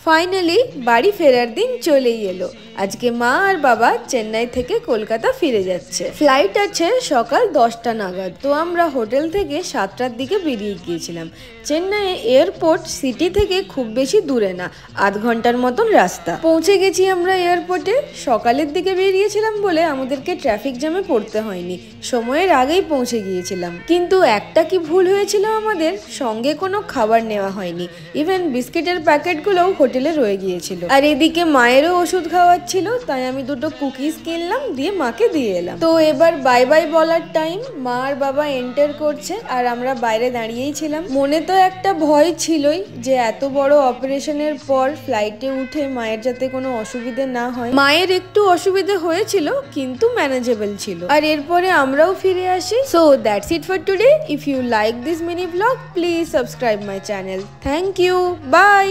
Finally বাড়ি ফেরার দিন চলেই এলো। আজকে মা আর বাবা চেন্নাই থেকে কলকাতা ফিরে যাচ্ছে। ফ্লাইট আছে সকাল 10টা নাগাদ। তো আমরা হোটেল থেকে 7টার দিকে বেরিয়ে গিয়েছিলাম। চেন্নাই এয়ারপোর্ট সিটি থেকে খুব বেশি দূরে না, আধ ঘন্টার মতন রাস্তা। পৌঁছে গেছি আমরা এয়ারপোর্টে। সকালের দিকে বেরিয়েছিলাম বলে আমাদেরকে ট্রাফিক জ্যামে পড়তে হয়নি, সময়ের আগেই পৌঁছে গিয়েছিলাম। কিন্তু একটা কি ভুল হয়েছিল, আমাদের সঙ্গে কোনো খাবার নেওয়া হয়নি। ইভেন বিস্কিটের প্যাকেটগুলোও হোটেলে রয়ে গিয়েছিল। আর এদিকে মায়েরও ওষুধ খাওয়াচ্ছিল, তাই আমি দুটো কুকিজ কিনলাম, দিয়ে মাকে দিয়ে এলাম। তো এবার বাই বাই বলার টাইম। মা আর বাবা এন্টার করছে আর আমরা বাইরে দাঁড়িয়েই ছিলাম। মনে তো একটা ভয় ছিলই যে এত বড় অপারেশনের পর ফ্লাইটে উঠে মায়ের যাতে কোনো অসুবিধে না হয়। মায়ের একটু অসুবিধে হয়েছিল কিন্তু ম্যানেজেবল ছিল। আর এরপরে আমরাও ফিরে আসি। So that's it for today. If you like this mini blog, please subscribe my channel. Thank you, by.